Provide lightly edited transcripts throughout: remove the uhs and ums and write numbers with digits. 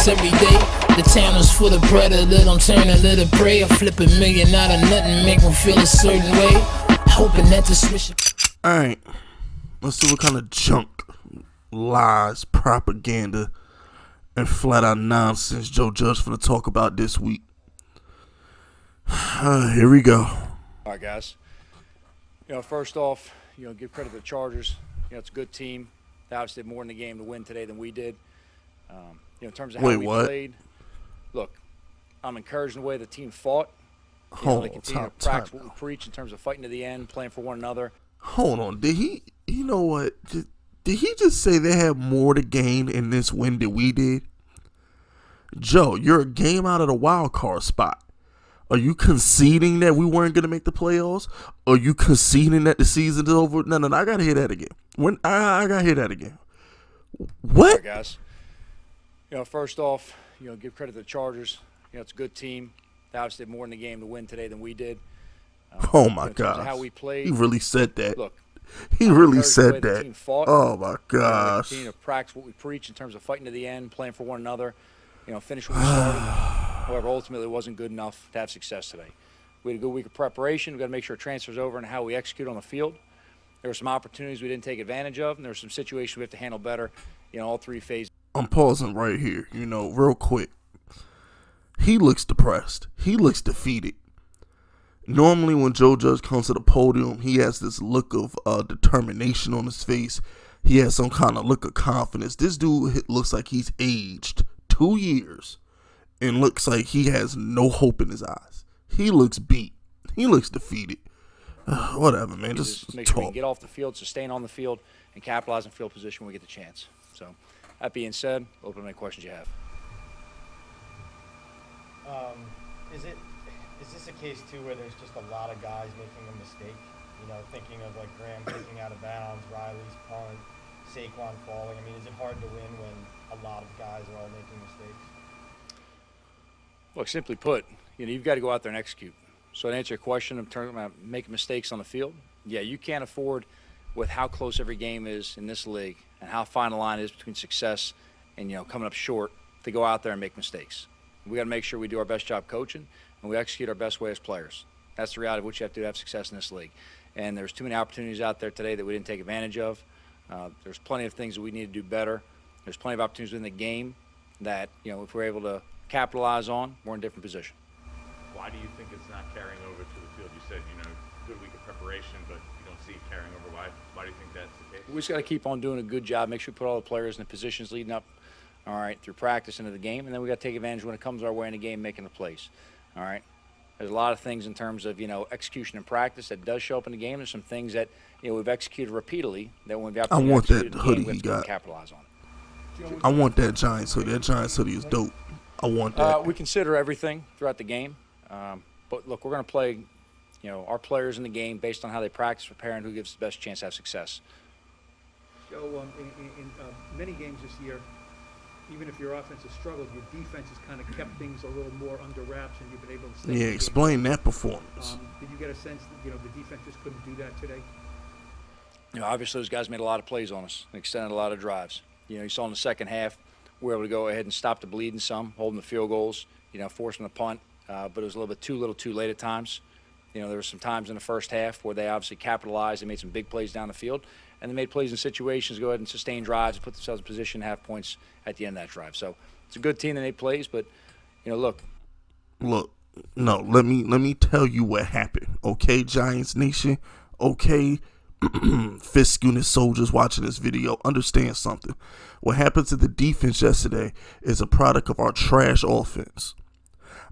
every day. The town is full of predator, don't turn a little prey. I flip $1 million out of nothing, make them feel a certain way. Hoping that the switch. Alright, let's see what kind of junk, lies, propaganda, and flat out nonsense Joe Judge finna talk about this week. Here we go. All right, guys. First off, give credit to the Chargers. It's a good team. They obviously did more in the game to win today than we did. In terms of how we played, look, I'm encouraged in the way the team fought. They continue to practice what we preach in terms of fighting to the end, playing for one another. Hold on. Did he, you know what? Did he just say they had more to gain in this win than we did? Joe, you're a game out of the wild card spot. Are you conceding that we weren't going to make the playoffs? Are you conceding that the season's over? No, I got to hear that again. I got to hear that again. What? All right, guys. First off, give credit to the Chargers. It's a good team. They obviously did more in the game to win today than we did. Oh, my God. How we played. He really said that. Look, he really said that. Oh, my gosh. Continue to practice what we preach in terms of fighting to the end, playing for one another. Finish what we started. However, ultimately, it wasn't good enough to have success today. We had a good week of preparation. We've got to make sure it transfers over and how we execute on the field. There were some opportunities we didn't take advantage of, and there were some situations we have to handle better in all three phases. I'm pausing right here, real quick. He looks depressed. He looks defeated. Normally, when Joe Judge comes to the podium, he has this look of determination on his face. He has some kind of look of confidence. This dude looks like he's aged 2 years and looks like he has no hope in his eyes. He looks beat. He looks defeated. Whatever, man. Just make talk. sure we can get off the field, sustain on the field, and capitalize on field position when we get the chance. So, that being said, open to any questions you have. Is this a case too where there's just a lot of guys making a mistake? Thinking of like Graham kicking out of bounds, Riley's punt, Saquon falling. I mean, is it hard to win when a lot of guys are all making mistakes? Look, simply put, you've got to go out there and execute. So to answer your question in terms of making mistakes on the field, yeah, you can't afford, with how close every game is in this league and how fine the line is between success and coming up short, to go out there and make mistakes. We got to make sure we do our best job coaching and we execute our best way as players. That's the reality of what you have to do to have success in this league. And there's too many opportunities out there today that we didn't take advantage of. There's plenty of things that we need to do better. There's plenty of opportunities within the game that, if we're able to capitalize on, we're in a different position. Why do you think it's not carrying over to the field? You said, good week of preparation, but you don't see it carrying over. Why do you think that's the case? We just got to keep on doing a good job, make sure we put all the players in the positions leading up, all right, through practice into the game, and then we got to take advantage when it comes our way in the game, making the plays, all right? There's a lot of things in terms of, execution and practice that does show up in the game. There's some things that, we've executed repeatedly that when we have to hoodie he got. Capitalize on. I want that Giants hoodie. That Giants hoodie is dope. I want that. We consider everything throughout the game. But look, we're going to play, our players in the game based on how they practice, prepare, and who gives the best chance to have success. Joe, in many games this year, even if your offense has struggled, your defense has kind of kept things a little more under wraps, and you've been able to stay. Yeah, explain that performance. Did you get a sense that the defense just couldn't do that today? Obviously those guys made a lot of plays on us, and extended a lot of drives. You saw in the second half, we were able to go ahead and stop the bleeding some, holding the field goals, forcing the punt, but it was a little bit too late at times. There were some times in the first half where they obviously capitalized and made some big plays down the field, and they made plays in situations to go ahead and sustain drives and put themselves in position to have points at the end of that drive. So it's a good team that made plays, but look, no, let me tell you what happened, okay, Giants Nation, okay, Fisk unit soldiers watching this video, understand something. What happened to the defense yesterday is a product of our trash offense.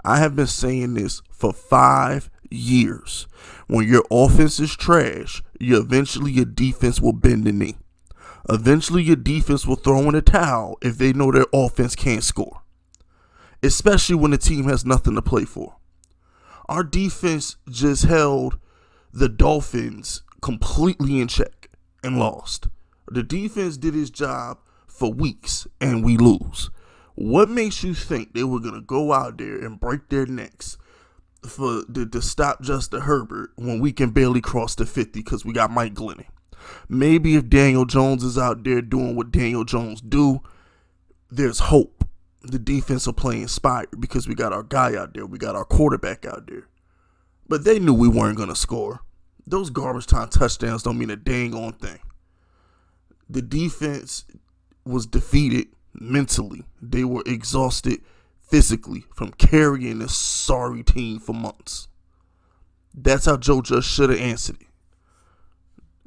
I have been saying this for 5 years. When your offense is trash, eventually your defense will bend the knee. Eventually your defense will throw in a towel if they know their offense can't score. Especially when the team has nothing to play for. Our defense just held the Dolphins completely in check and lost. The defense did its job for weeks and we lose. What makes you think they were going to go out there and break their necks to stop Justin Herbert when we can barely cross the 50 because we got Mike Glennon? Maybe if Daniel Jones is out there doing what Daniel Jones do, there's hope. the defense will play inspired because we got our guy out there. We got our quarterback out there. But they knew we weren't going to score. Those garbage time touchdowns don't mean a dang on thing. The defense was defeated mentally. They were exhausted physically from carrying this sorry team for months. That's how Joe just should have answered it.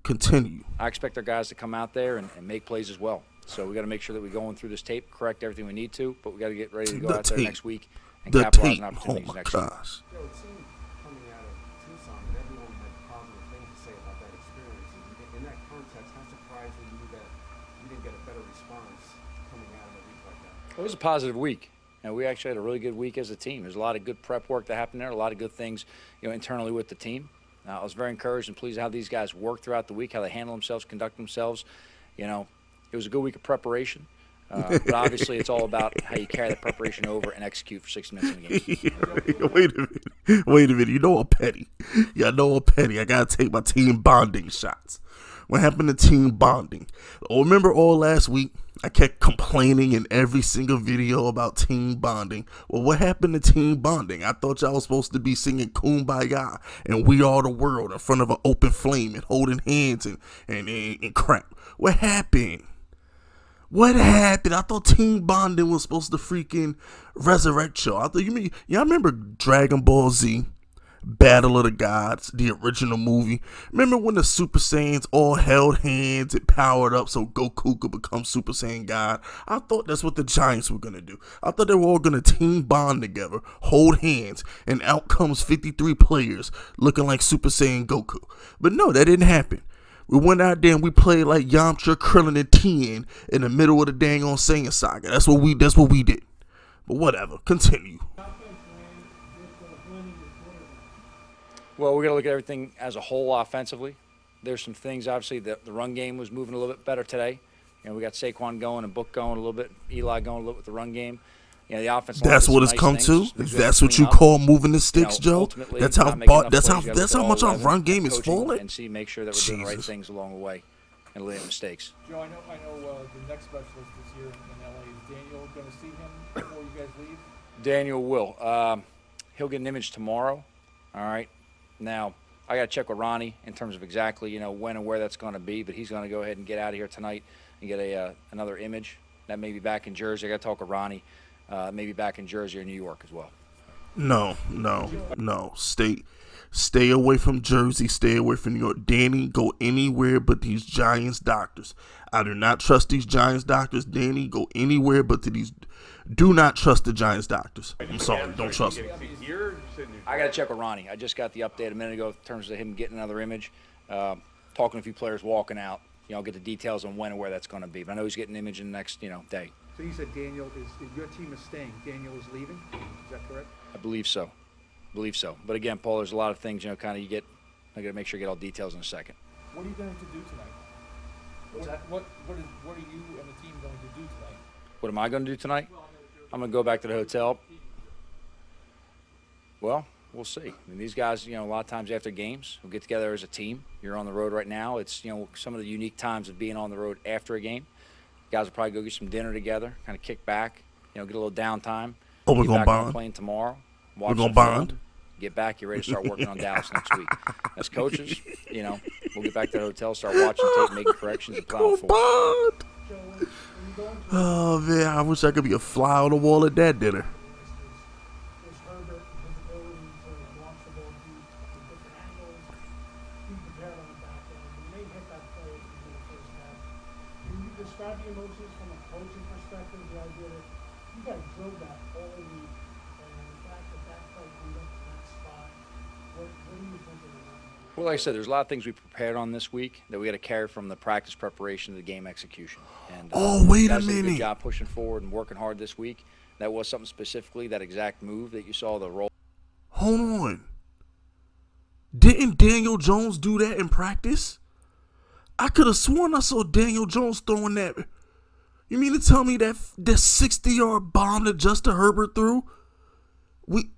Continue. I expect our guys to come out there and make plays as well. So we got to make sure that we're going through this tape, correct everything we need to, but we got to get ready to go out there next week and capitalize on opportunities next week. Joe, it seemed coming out of Tucson that everyone had positive things to say about that experience. In that context, how surprised were you that you didn't get a better response coming out of a week like that? It was a positive week. And we actually had a really good week as a team. There's a lot of good prep work that happened there, a lot of good things, internally with the team. I was very encouraged and pleased how these guys worked throughout the week, how they handle themselves, conduct themselves. It was a good week of preparation. But obviously, it's all about how you carry that preparation over and execute for 6 minutes in the game. Wait a minute. You know I'm petty. Yeah, I know I'm petty. I got to take my team bonding shots. What happened to team bonding? Remember all last week, I kept complaining in every single video about team bonding. Well, what happened to team bonding? I thought y'all was supposed to be singing Kumbaya and We Are the World in front of an open flame and holding hands and crap. What happened? What happened? I thought team bonding was supposed to freaking resurrect y'all. Y'all remember Dragon Ball Z? Battle of the Gods, the original movie. Remember when the Super Saiyans all held hands and powered up so Goku could become Super Saiyan God? I thought that's what the Giants were going to do. I thought they were all going to team bond together, hold hands, and out comes 53 players looking like Super Saiyan Goku. But no, that didn't happen. We went out there and we played like Yamcha, Krillin, and Tien in the middle of the dang on Saiyan saga. That's what we did. But whatever, continue. Well, we're going to look at everything as a whole offensively. There's some things, obviously, the run game was moving a little bit better today. We got Saquon going and Book going a little bit, Eli going a little bit with the run game. The offense. That's what it's come to. That's what you call moving the sticks, Joe. That's how much our run game is falling. And make sure that we're doing the right things along the way and eliminate mistakes. Joe, I know the next specialist this year in LA is Daniel. Going to see him before you guys leave? Daniel will. He'll get an image tomorrow. All right. Now, I got to check with Ronnie in terms of exactly, when and where that's going to be, but he's going to go ahead and get out of here tonight and get another image. That may be back in Jersey. I got to talk with Ronnie, maybe back in Jersey or New York as well. No. Stay away from Jersey. Stay away from New York. Danny, go anywhere but these Giants doctors. I do not trust these Giants doctors. Danny, go anywhere but to these. Do not trust the Giants doctors. I'm sorry. Don't trust them. I got to check with Ronnie. I just got the update a minute ago in terms of him getting another image. Talking to a few players walking out. I'll get the details on when and where that's going to be. But I know he's getting an image in the next, day. So you said Daniel your team is staying. Daniel is leaving. Is that correct? I believe so. But again, Paul, there's a lot of things, I got to make sure I get all details in a second. What are you going to do tonight? What are you and the team going to do tonight? What am I going to do tonight? I'm going to go back to the hotel. Well, we'll see. These guys, a lot of times after games, we'll get together as a team. You're on the road right now. It's, some of the unique times of being on the road after a game. Guys will probably go get some dinner together, kind of kick back, get a little downtime. Oh, we're going to bond? On the plane tomorrow. We're going to bond? Get back, you're ready to start working on Dallas next week. As coaches, we'll get back to the hotel, start watching tape, making corrections, and plan for it. Oh, man, I wish I could be a fly on the wall at that dinner. Describe the emotions from a coaching perspective, the idea that you guys drove that all week, and the fact that play grew up to that spot. What do you think of that? Well, like I said, there's a lot of things we prepared on this week that we got to carry from the practice preparation to the game execution. And wait a minute! Did a good job pushing forward and working hard this week. That was something specifically, that exact move that you saw, the roll. Hold on. Didn't Daniel Jones do that in practice? I could have sworn I saw Daniel Jones throwing that. You mean to tell me that 60-yard bomb that Justin Herbert threw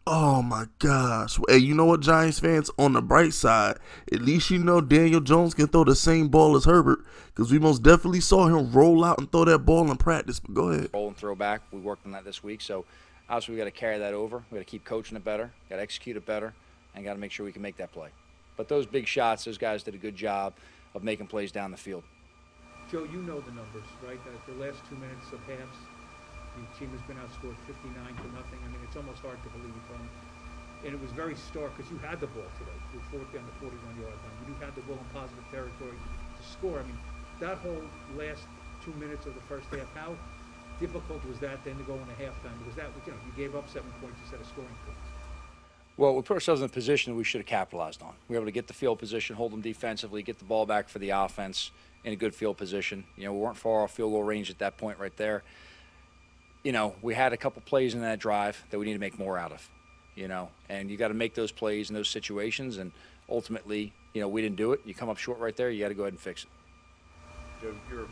Oh my gosh. Hey, you know what, Giants fans? On the bright side, at least you know Daniel Jones can throw the same ball as Herbert, because we most definitely saw him roll out and throw that ball in practice. But go ahead. Roll and throw back. We worked on that this week. So obviously we got to carry that over. We got to keep coaching it better. Got to execute it better, and got to make sure we can make that play. But those big shots, those guys did a good job of making plays down the field. Joe, you know the numbers, right? The last 2 minutes of halves, the team has been outscored 59-0. I mean, it's almost hard to believe. And it was very stark because you had the ball today. You were on the 41-yard line. You had the ball in positive territory to score. I mean, that whole last 2 minutes of the first half, how difficult was that then to go into halftime? Because that, you gave up 7 points instead of scoring 4. Well, we put ourselves in a position that we should have capitalized on. We were able to get the field position, hold them defensively, get the ball back for the offense in a good field position. We weren't far off field goal range at that point right there. We had a couple plays in that drive that we need to make more out of, and you got to make those plays in those situations. And ultimately, we didn't do it. You come up short right there, you got to go ahead and fix it. Joe, you're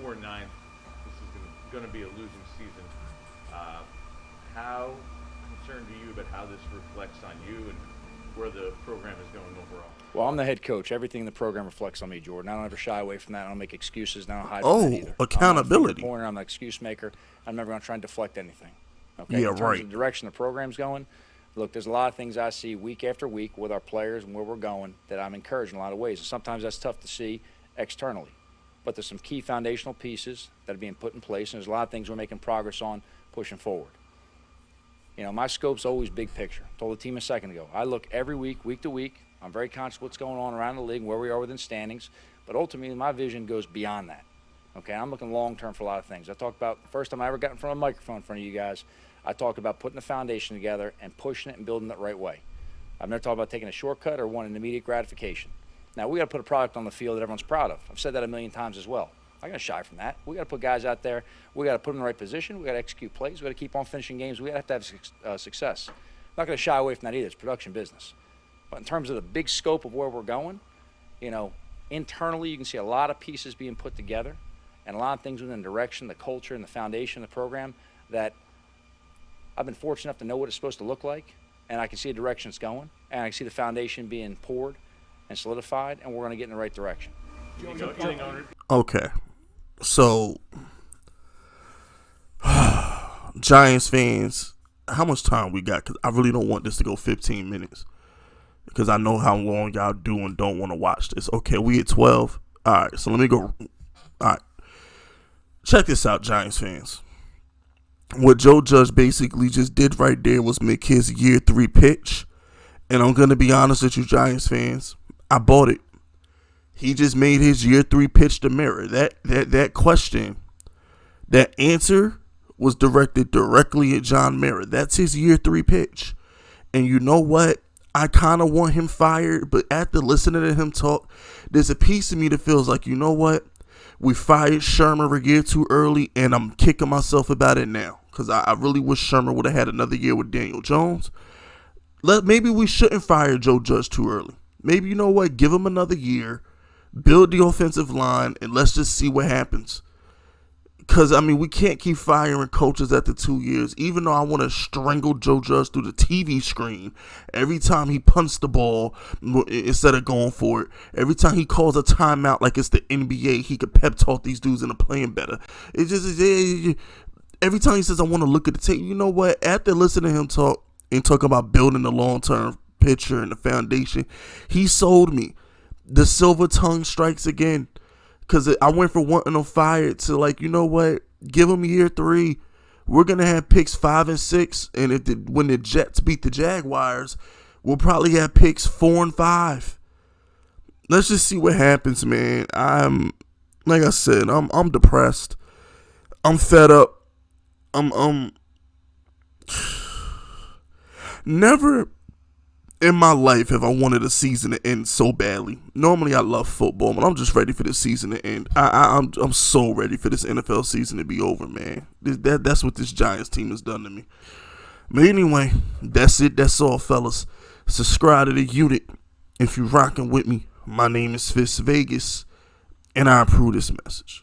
4-9. This is going to be a losing season. How concerned are you about how this reflects on you and where the program is going overall? Well, I'm the head coach. Everything in the program reflects on me, Jordan. I don't ever shy away from that. I don't make excuses. And I don't hide from that either. Accountability. I'm an excuse maker. I'm never going to try and deflect anything. Okay? Yeah, in terms right. of the direction the program's going, look, there's a lot of things I see week after week with our players and where we're going that I'm encouraged in a lot of ways. And sometimes that's tough to see externally. But there's some key foundational pieces that are being put in place, and there's a lot of things we're making progress on pushing forward. My scope's always big picture. I told the team a second ago. I look every week, week to week. I'm very conscious of what's going on around the league and where we are within standings. But ultimately, my vision goes beyond that. Okay, I'm looking long-term for a lot of things. I talked about the first time I ever got in front of a microphone in front of you guys, I talked about putting the foundation together and pushing it and building it the right way. I've never talked about taking a shortcut or wanting immediate gratification. Now, we got to put a product on the field that everyone's proud of. I've said that a million times as well. I'm not going to shy from that. We got to put guys out there. We got to put them in the right position. We got to execute plays. We got to keep on finishing games. We got to have success. I'm not going to shy away from that either. It's production business. But in terms of the big scope of where we're going, internally you can see a lot of pieces being put together and a lot of things within the direction, the culture, and the foundation of the program that I've been fortunate enough to know what it's supposed to look like, and I can see the direction it's going, and I can see the foundation being poured and solidified, and we're going to get in the right direction. Okay. So, Giants fans, how much time we got? Because I really don't want this to go 15 minutes. Because I know how long y'all do and don't want to watch this. Okay, we at 12. All right, so let me go. All right. Check this out, Giants fans. What Joe Judge basically just did right there was make his year 3 pitch. And I'm going to be honest with you, Giants fans. I bought it. He just made his year 3 pitch to mirror. That question, that answer was directed directly at John Mara. That's his year 3 pitch. And you know what? I kind of want him fired, but after listening to him talk, there's a piece of me that feels like, you know what? We fired Shermer a year too early, and I'm kicking myself about it now. Because I really wish Shermer would have had another year with Daniel Jones. Maybe we shouldn't fire Joe Judge too early. Maybe, you know what? Give him another year. Build the offensive line, and let's just see what happens. Because, we can't keep firing coaches after 2 years. Even though I want to strangle Joe Judge through the TV screen every time he punts the ball instead of going for it. Every time he calls a timeout like it's the NBA, he could pep talk these dudes into playing better. Every time he says, I want to look at the tape, you know what? After listening to him talk and talk about building the long-term picture and the foundation, he sold me. The silver tongue strikes again. Because I went from wanting him fired to you know what? Give him year 3. We're going to have picks 5 and 6. And when the Jets beat the Jaguars, we'll probably have picks 4 and 5. Let's just see what happens, man. Like I said, I'm depressed. I'm fed up. I'm never in my life have I wanted a season to end so badly. Normally I love football, but I'm just ready for this season to end. I'm so ready for this NFL season to be over, man. That's what this Giants team has done to me. But anyway, that's it. That's all, fellas. Subscribe to the unit if you're rocking with me. My name is Fist Vegas, and I approve this message.